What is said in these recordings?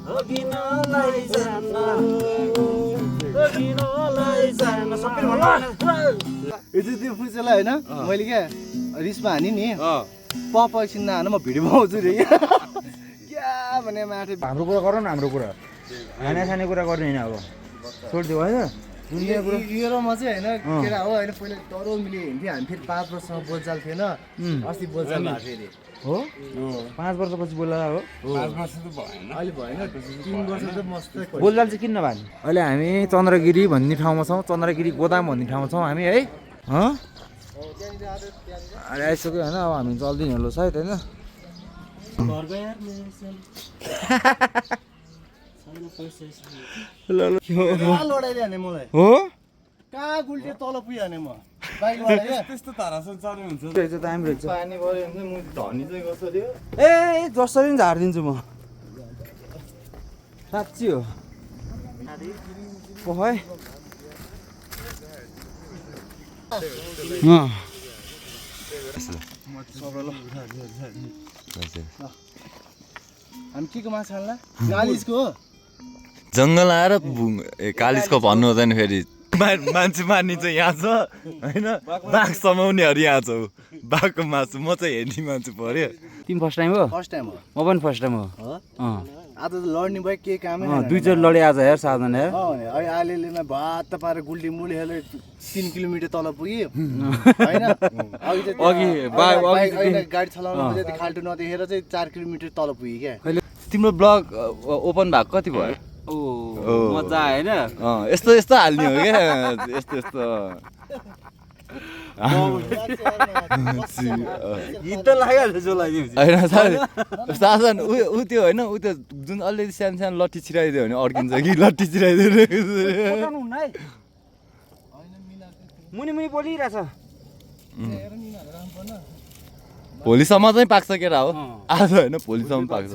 त्यो फुचेलाई होइन मैले क्या रिसमा हानी नि पप एकछिन नहान म भिडियो बनाउँछु रे क्या भने माथि हाम्रो कुरा गर न हाम्रो कुरा खाना खाने कुरा गर्ने होइन अब छोडिदियो होइन यो र म चाहिँ होइन केटा हो होइन पहिला डह्रो मिले हिँड्थ्यो हामी फेरि 5 वर्षसम्म बोलचाल थिएन अस्ति बोलचाल भएको फेरि हो 5 वर्षपछि बोल्दा हो 5 वर्ष त भएन अहिले भएन 3 वर्ष त मस्तै बोलचाल चाहिँ किन नभए अहिले हामी चन्द्रगिरी भन्ने ठाउँमा छौँ चन्द्रगिरी गोदाम भन्ने ठाउँमा छौँ हामी है अहिले आइसक्यो होइन अब हामी चल्दिने होला सायद होइन लडाइदिहाल्ने मलाई हो कहाँ गुल्टे तल पुगिहाल्ने म बाइकबाट त्यस्तो धारासन चल्ने हुन्छ दामी रहेछ पानी पऱ्यो भने म धनी चाहिँ कसरी हो ए जसरी पनि झारिदिन्छु म साँच्ची हो है हामी के को माछा खान्ला कालिजको हो जङ्गल आएर कालिजको भन्नु हुँदैन फेरि मान्छे मार्ने चाहिँ यहाँ छ होइन बाघ समाउनेहरू यहाँ छ बाघको मासु म चाहिँ हेर्ने मान्छे पर्यो तिमी फर्स्ट टाइम हो फर्स्ट टाइम हो म पनि फर्स्ट टाइम हो आज त लड्ने भयो के कामै दुईचोटि लडे आज हेर साधन हेर अहिले आलेलेमा भात पारेर गुल्टी मुली हेर्नु 3 किलोमिटर तल पुग्यो होइन अघि गाडी चलाउनु जति खाल्टो नदेखेर चाहिँ 4 किलोमिटर तल पुग्यो क्या तिम्रो ब्लग ओपन भएको कति भयो मजा होइन यस्तो यस्तो हाल्ने हो क्या यस्तो यस्तो गीत त लाग्यो जो लाग्यो होइन साधन ऊ त्यो होइन उ त्यो जुन अलिअलि सानो सानो लट्ठी छिराइदियो भने अड्किन्छ कि लट्ठी छिराइदियो मुनि मुनि बोलिरहेछ भोलिसम्म चाहिँ पाक्छ केटा हो आज होइन भोलिसम्म पाक्छ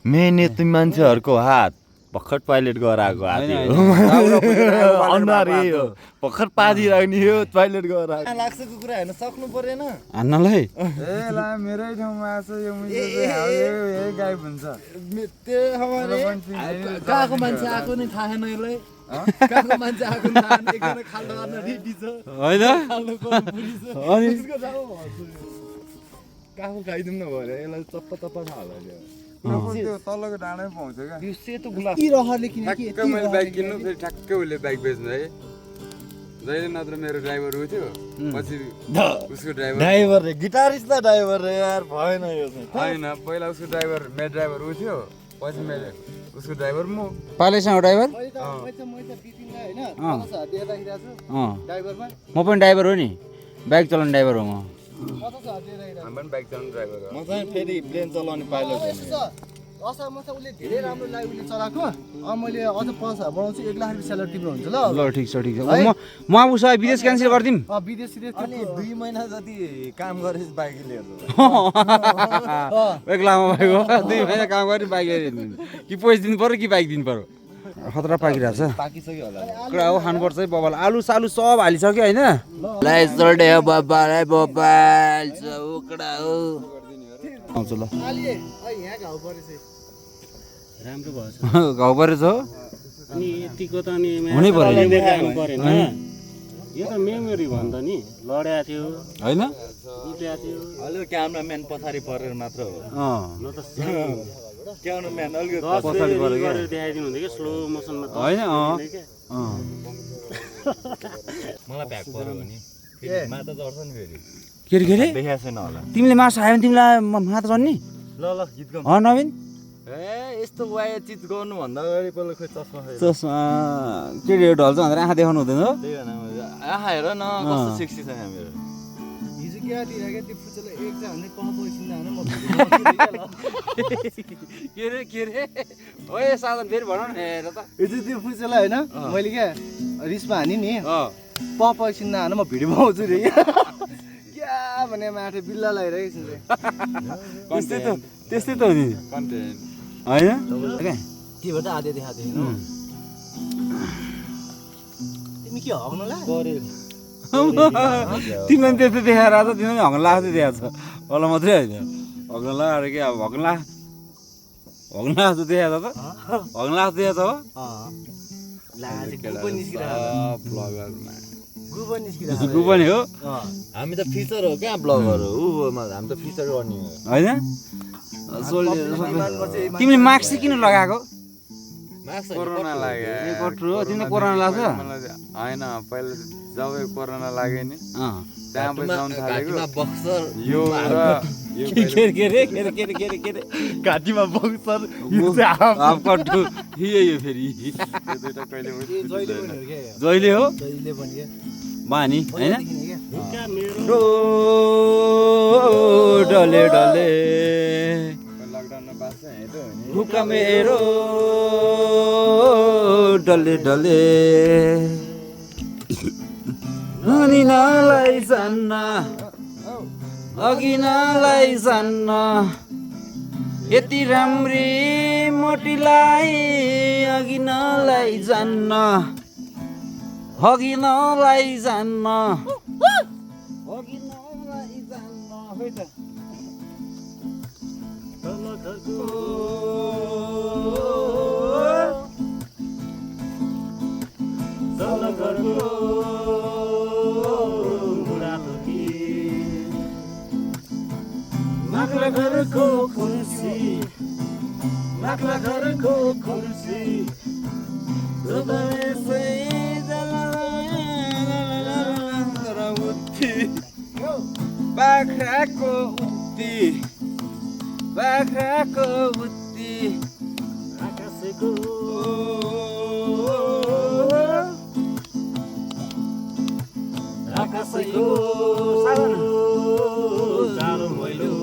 मेन यति मान्छेहरूको हात भर्खर टोइलेट गराएको हात अनुहार यही हो भर्खर पादी राख्ने हो टोइलेट गराएको लाग्छ कुरा हेर्न सक्नु परेन हान्नलाई मेरै ठाउँमा आछ यो गायब हुन्छ कहाँको मान्छे आएको नि थाहा छैन यसलाई कहाँको मान्छे आएको नि थाहा छैन एकजना खाल्डो गर्न रेडी छ होइन अनि काको खाइदिउँ न भयो यसलाई चप्पा चप्पा थाहा होला त्यो तलको डाँडै पाउँछ क्या यो सेतो गुलाब के रहरले किन के ठ्याक्कै मैले बाइक किन्नु फेरि ठ्याक्कै उसले बाइक बेच्नु है जहिले नत्र मेरो ड्राइभर उ थियो पछि उसको ड्राइभर रे गिटारिस्ट त ड्राइभर रे यार भएन यो होइन पहिला उसको ड्राइभर मेरो ड्राइभर उ थियो पछि मैले उसको ड्राइभर म पालेसँग ड्राइभर म पनि ड्राइभर हो नि बाइक चलाउने ड्राइभर हो म हामी पनि बाइक चलाउने ड्राइभर हो म चाहिँ फेरि प्लेन चलाउने पाइलट असाममा चाहिँ उसले धेरै राम्रो लाग्यो उसले चलाएको मैले अझ 5,000 बनाउँछु 1 लाख रुपियाँ स्यालेरी तिम्रो हुन्छ ल ठिक छ म अब उसो विदेश क्यान्सल गरिदिउँ विदेश अनि 2 महिना जति काम गरेपछि बाइक लिएर 1 लाखमा बाइक हो 2 महिना काम गरे बाइक लिएर कि पैसा दिनु पर्यो कि बाइक दिनु पर्यो खतरा पाकिरहेको छ पाकिसक्यो होला कुरा हो खानुपर्छ है बबाल आलु सालु सब हालिसक्यो होइन आउँछु ल राम्रो भएछ घाउ परेछ हो अनि यतिको त अनि हुनै पर्यो परेन यो त मेमोरी भन्दा नि लड्या थियो होइन उठ्या थियो अलि क्यामेराम्यान पछाडि परेर मात्र हो न त क्यामेराम्यान अलिकति पछाडि गरेर देखाइदिनु हुन्थ्यो कि स्लो मोसनमा त होइन मलाई भ्याक पर्यो भने माता चढ्छ नि फेरि के अरे देखाएको छैन होला तिमीले मासु खायो भने तिमीलाई माथा चढ्ने ल गीत गाउँ नवीन ए यस्तो वाया चिज गर्नुभन्दा अगाडि पहिला खोइ चस्मा चस्मा के ढल्छ भनेर आँखा देखाउनु हुँदैन हो त्यही भन आँखा हेर न कस्तो सेक्सी छ यहाँ मेरो हिजो के दिइराख्यो त्यो फुचेलाई एक जा भन्ने कहाँ बसिँदा होइन म के रे ओए साधन फेरि भन न हेर त हिजो त्यो फुचेलाई होइन मैले क्या रिसमा हानी नि पप एकछिन नहान म भिडियो बनाउँछु रे क्या भने माथि बिल्ला लगाइरहेको छु त्यस्तै त हो नि कन्टेन्ट होइन के भन्छ आधे देखाएको थिएन तिमी के हग्नुला तिमीले त्यस्तो देखाएर आज तिमीले हङ्ग लाग्दै देखाएको छ होला मात्रै होइन भग्ला अरे के अब भग्ला जस्तो देखा त भग्ला जस्तो देखा त हो गु पनि हो हामी त फिचर हो क्या ब्लगर हो हामी त फिचर गर्ने हो होइन तिमीले मास्क चाहिँ किन लगाएको कोरोना लाग्यो कत्रो हो तिमीले कोरोना लाग्छ होइन पहिला जब कोरोना लाग्यो नि त्यहाँ पछि आउनु थालेको बक्सर यो र घाँटीमा बक्सर अब कट्टु यो फेरि दुइटा कहिले जहिले हो जहिले पनि के बानी होइन ढुक्का मेरो डले डले लकडाउनमा बाँच्छ हेर्यो भने ढुक्का मेरो डले डले अनि नलाई जान्न अघि नलाई जान्न यति राम्री मोटीलाई अघि नलाई जान्न अघि नलाई जान्न अघि नलाई जान्न खोइ त तल घरको तल घरको बुढाथोकी माक्ला घरको खुर्सी माक्ला घरको खुर्सी बाख्राको उत्ती बाख्राको उत्ती आकाशको आकाशको जालो मैलो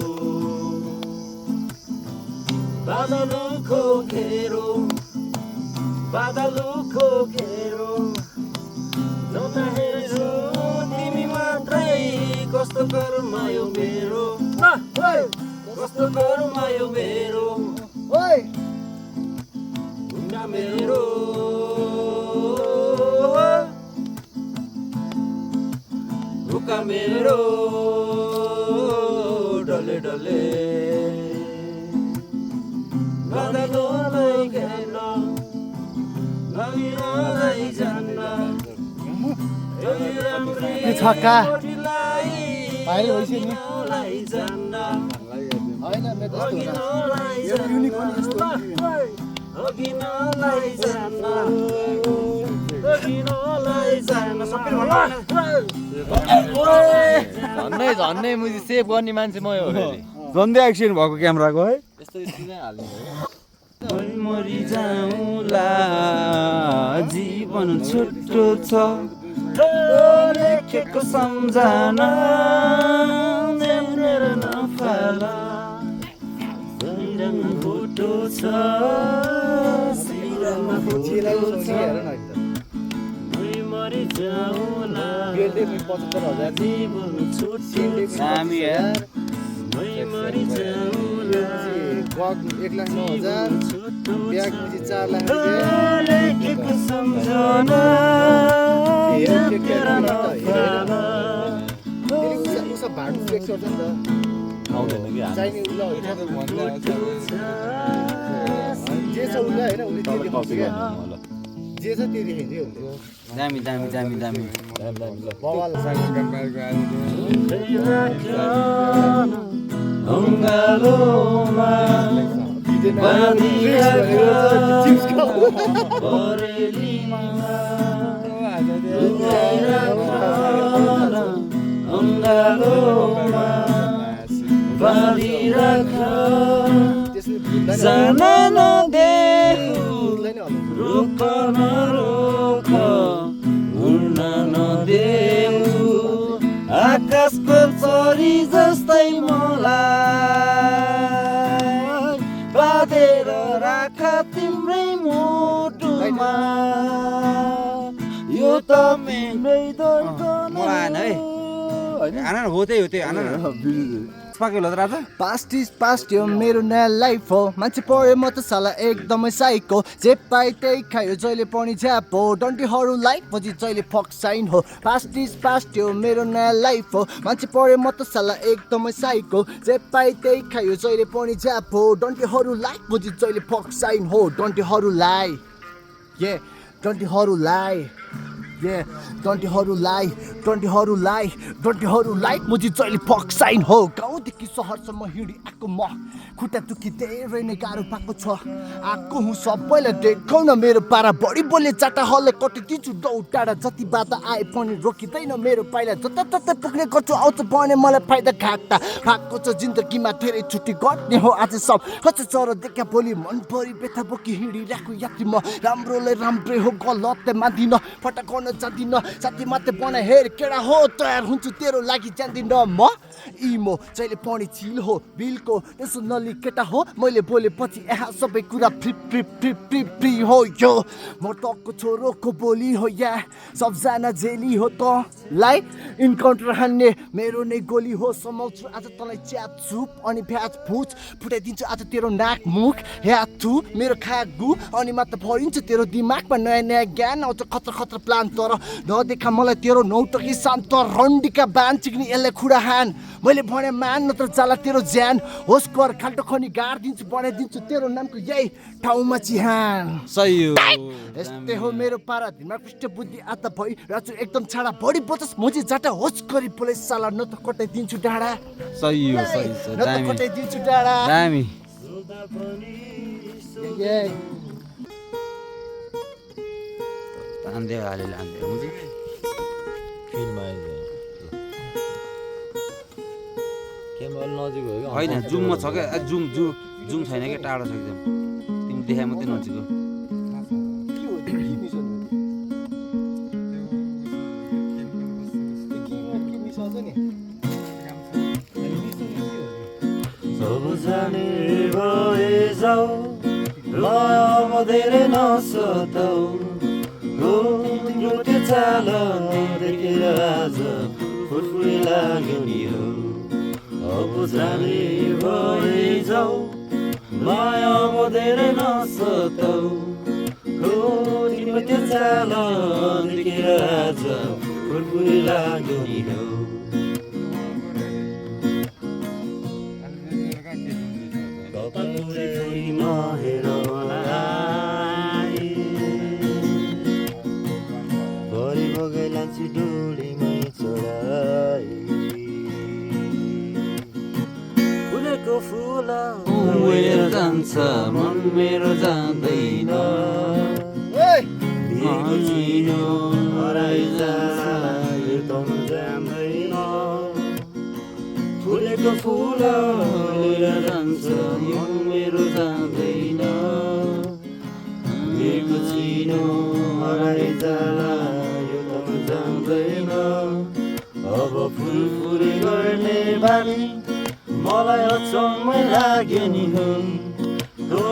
बादलको घेरो बादलको घेरो जता हेर्छु तिमी मात्रै कस्तो कर्मायो मेरो कस्तो कर्मायो मेरो ढुङ्गा मेरो ढुक्का मेरो डले डले बादललाई घेर्न नलिरहँदै जान्न के छक्का भाइरल भइसक्यो नि होइन मेरो त्यस्तो हुँदैन यो युनिक पनि यस्तो झन्डै झन्डै मुजी सेभ गर्ने मान्छे म हो झन्डै एक्सिडेन्ट भएको क्यामेराको है यस्तो स्क्रिनै हाल्ने मरि जाउँला जीवन छुट्टो छ लेखेको सम्झना मेरो नफाला शरीरमा फोटो छ शिरमा फोटो छ मरि जाउँला जीवन छुट्टो छ मरि जाउँला 1,09,000 ब्याग पछि 4 लाख लेखेको सम्झना मेरो नफाला उसो भाडु फ्लेक्स गर्छ नि त आउँदैन कि चाहिने उसलाई जे छ उसलाई होइन उसले त्यही देखाउँछ क्या जे छ त्यही देखाइदियो दामी दामी दामी दामी बवाल अङ्गालोमा बरेलीमा अङ्गालोमा बाँधिराख जान नदेऊ रोक नरोक उड्न नदेऊ आकाशको चरी जस्तै मलाई बाँधेर राख तिम्रै मुटुमा यो त मेरै दर्पण आएन है आन हो त्यही हो त्यही आन पाक्यो होला त राजा पास्ट इज पास्ट यो मेरो नयाँ लाइफ हो मान्छे पढ्यो म त साला एकदमै साइको जे पाए त्यही खायो जहिले पनि झ्याप हो डन्टीहरू लाइक पछि जहिले फक साइन हो पास्ट इज पास्ट यो मेरो नयाँ लाइफ हो मान्छे पढ्यो म त साला एकदमै साइको जे पाए त्यही खायो जहिले पनि झ्याप हो डन्टीहरू लाइक पछि जहिले फक साइन हो डन्टीहरूलाई डन्टीहरूलाई मुझी जहिले फक साइन हो गाउँदेखि सहरसम्म हिँडी आएको म खुट्टा दुखी धेरै नै गाह्रो पाएको छ आएको हुँ सबैलाई देखाउन मेरो पारा बढी बोले चाटा हल्ले कटिदिन्छु डौ टाढा जति बाधा आए पनि रोकिँदैन मेरो पाइला जताततै पुग्ने गर्छु आउँछ भने मलाई फाइदा घाटा भएको छ जिन्दगीमा धेरै छुट्टी गर्ने हो आज सब कच्चा चरो देखा भोलि मनभरि बेथा बोकी हिँडिरहेको यात्री म राम्रोलाई राम्रै हो गलतै मान्दिन फटाकन जान्दिन साथी मात्रै बना हेर केडा हो तयार हुन्छु तेरो लागि जान्दिन म इमो जहिले पनि चिल हो बिलको त्यसो नली केटा हो मैले बोलेपछि यहाँ सबै कुरा फ्री हो यो म तको छोरोको बोली हो या सबजना जेली हो त लाई इन्काउन्टर हान्ने मेरो नै गोली हो समाउँछु आज तँलाई च्याप चुप अनि भ्याज फुच फुटाइदिन्छु आज तेरो नाक मुख ह्या थु मेरो खागु अनि मात्र भरिन्छ तेरो दिमागमा नयाँ नयाँ ज्ञान आउँछ खतर खतर प्लान तर नदेखा मलाई तेरो नौटकी शान्त रन्डीका बान चिक्ने यसलाई खुडा हान मैले भने मान नत्र जाला तेरो ज्यान होस् कर खाल्टो खनी गाडिदिन्छु बनाइदिन्छु तेरो नामको यही ठाउँमा चिहान सही हो यस्तै हो मेरो पारा दिमाग पृष्ठ बुद्धि आता भइ राजु एकदम छाडा बढी बचस मोजी जाटा होस् गरी बोले साला न त कटाइदिन्छु डाँडा सही हो सही छ न त दामी कटाइदिन्छु डाँडा दामी आन्दे हाले लान्दे हुन्छ होइन जुममा छ क्या जुम छैन क्या टाढो छ एकदम तिमी देखाए मात्रै नजिक हो जाने भए जाऊ अब धेरै नसताऊ हो तिम्रो त्यो चाल देखेर आज फुलफुली लाग्यो नि हो अब जाने भए जाऊ माया अब धेरै नसताऊ हो तिम्रो त्यो चाल देखेर आज फुलफुली लाग्यो नि हो फुलेको फुल उडेर जान्छ मन मेरो जाँदैन चिनो हराइजान्छ जान्दैन फुलेको फुल उडेर जान्छ मन मेरो जाँदैन मेरो चिनो हराइजान्छ जान्दैन अब फुलफुली गर्ने बानी मलाई अचम्मै लाग्यो नि हो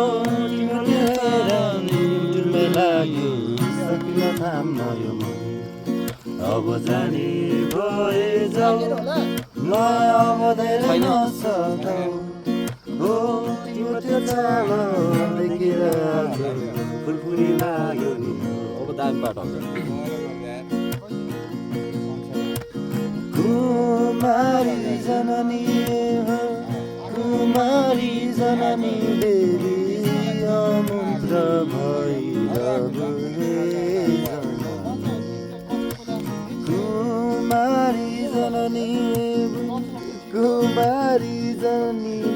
तिमीले लाग्यो सकिन थाम्न यो मन अब जाने भए जाऊ म अब धेरै नसताऊ हो तिम्रो त्यो चाल देखेर फुलफुली लाग्यो नि अब दामी पाठ आउँछ कुमारी जननी कुमारी जननी देवी मन्त्र भैरव कुमारी जननी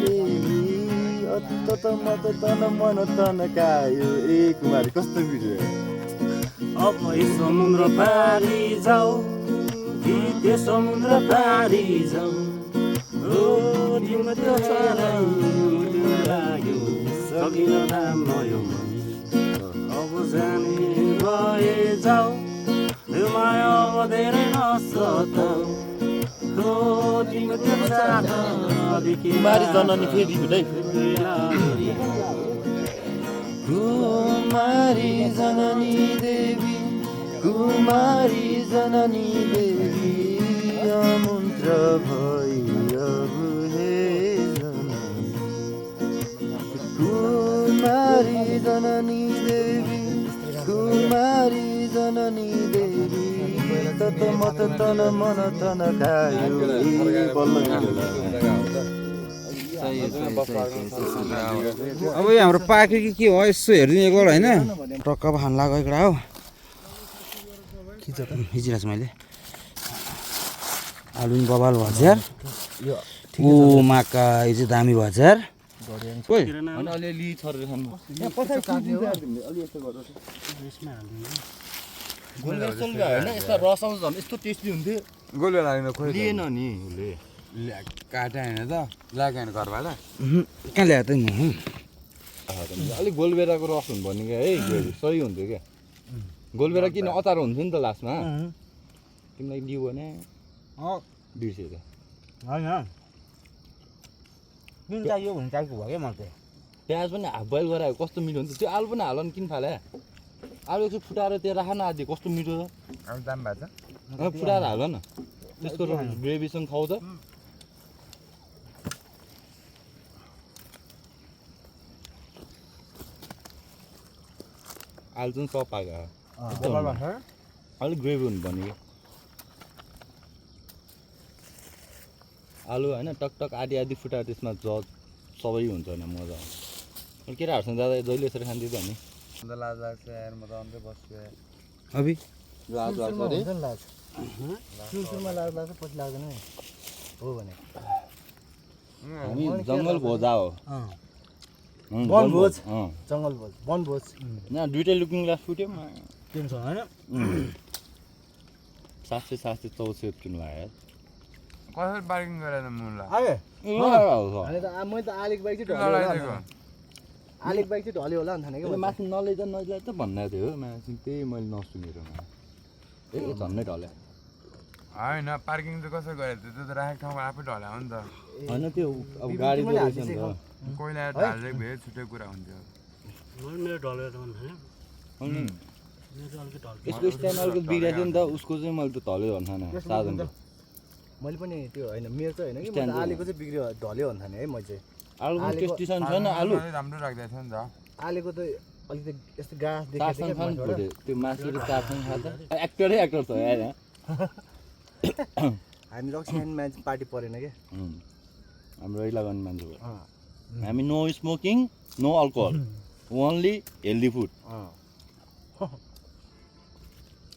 देवी अत्त मत तन मन तनकायो ए कुमारी कस्तो भिडियो अब समुद्र पारी जाऊ त्यो समुद्र पारी जाऊ हो तिम्रो त्यो लाग्यो सकिन थाम्न यो मन अब जाने भए जाऊ यो माया अब धेरै नसताऊ हो तिम्रो त्यो कुमारी जननी फेरि कुमारी जननी देवी कुमारी जननी देवी मन्त्र भैरव हे कुमारी जननी देवी कुमारी जननी देवी तत मत तन मन तन खायो अब यो हाम्रो पाक्यो कि के हो यसो हेरिदिनु एकल होइन टक्क खान लाग्यो एउटा हो हिजिरहेको छु मैले आलु नि बबाल हजार ओ माका यो चाहिँ दामी हजार अलिअलि छरेर खानु यस्ता रस आउँछ झन् यस्तो टेस्टी हुन्थ्यो गोलबेला लाग्न खोइ लिएन नि उसले काटे होइन त ल्याएको होइन घरबाट कहाँ ल्याएको त म अलिक गोलबेराको रस हुनु भन्ने क्या है सही हुन्थ्यो क्या गोलबेरा किन अचार हुन्थ्यो नि त लास्टमा तिमीलाई दियो भने बिर्सेर होइन किन चाहियो भने चाहिएको भयो क्या मलाई चाहिँ प्याज पनि हाफ बोइल गरायो कस्तो मिठो हुन्छ त्यो आलु पनि हाल नि किन फाले आलु एकछिन फुटाएर त्यो राख न आदि कस्तो मिठो छ अब दाम भएको छ फुटाएर हाल न त्यसको ग्रेभीसँग खाऊ त आलु चाहिँ सब पाएको अलिक ग्रेभी हुनु पर्ने कि आलु होइन टकटक आधी आधी फुटाएर त्यसमा सबै हुन्छ होइन मजा आउँछ केटाहरूसँग जाँदा जहिले यसरी खान्थ्यो त नि अन्त लाज लाग्छ यार म त अन्त बस्छु यार अभि लाज लाग्छ अरे सुरुमा लाग्छ पछि लाग्दैन हो भने हामी जङ्गल भोजा हो वनभोज जङ्गल भोज वनभोज यहाँ दुइटै लुकिङ ग्लास फुट्यो किन्छ होइन 764 किन्नु आयो कसरी पार्किङ गरेर मुला आयो यार अनि त मैले त आलिक बाइक चाहिँ ढल्यो होला आलिक बाइक चाहिँ ढल्यो होला नि थाहा कि माथि नलैजा त भन्दै थियो माथि त्यही मैले नसुनेर ए झन्नै ढल्यो होइन पार्किङ चाहिँ कसरी गरेको थियो त्यो त राखेको ठाउँमा आफै ढल्या हो नि त होइन त्यो अब गाडीको रहेछ नि त कोइला ढाल्दै भए छुट्टै कुरा हुन्थ्यो मेरो ढलेर अनि यसको स्ट्यान्ड अलिकति बिग्रिएको थियो नि त उसको चाहिँ मैले त ढल्यो भन्थेन साधनको मैले पनि त्यो होइन मेरो चाहिँ होइन कि म त आलेको चाहिँ बिग्रियो ढल्यो भन्दा है मैले चाहिँ आलु पनि टेस्टी छ छैन आलु राम्रो राख्दैछ नि त आलेको त अलिकति यस्तो गाँस चारसँग खानु देखेको पऱ्यो त्यो मासु र चारसँग खाँदा एक्टरै एक्टर छ यार हामी रक्सियन मान्छे पार्टी परेन क्या हाम्रो इलागन मान्छे हो हामी no smoking no alcohol only healthy food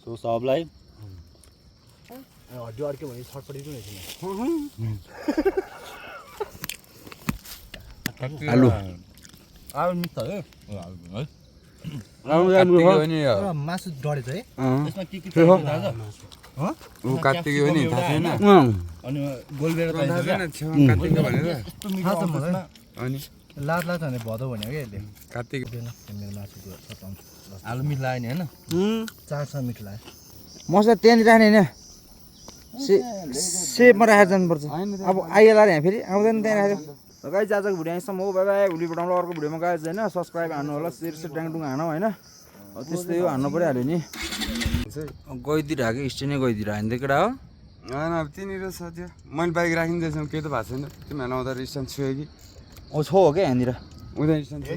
so सबलाई हड्डी अर्क्यो भने छटपटी पनि हुँदैन आलु आलु मिक्स है मासु डढेछ है यसमा के छ ऊ कात्तिक हो नि थाहा छैन अनि गोलबेरा थाहा छैन छेउमा कात्तिक भनेर थाहा छ मलाई अनि लाज लाग्छ भने भदौ भन्यो क्या यसले कात्तिक मेरो मासुको आलु मिठ लाग्यो नि होइन 400 मिठ लाग्यो मसला त्यहाँनिर राख्ने होइन सेपमा राखेर जानुपर्छ अब आइएला यहाँ फेरि आउँदैन त्यहाँ राखेर गाई आजको भिडियो यहाँसम्म हो बाई बाई भोलि पठाउँला अर्को भिडियोमा गाइज होइन सब्सक्राइब हान्नु होला सेयर ट्याङटुङ हानौँ होइन त्यस्तै हो हान्नु परिहाल्यो नि गइदिएर आएको स्टेनै गइदिएर हान्दै केटा हो होइन अब त्यहाँनिर छ त्यो मैले बाइक राखिदिँदैछु केही त भएको छैन तिमीहरू आउँदा स्ट्यान्ड छुयो कि छ हो क्या यहाँनिर उता स्ट्यान्ड छ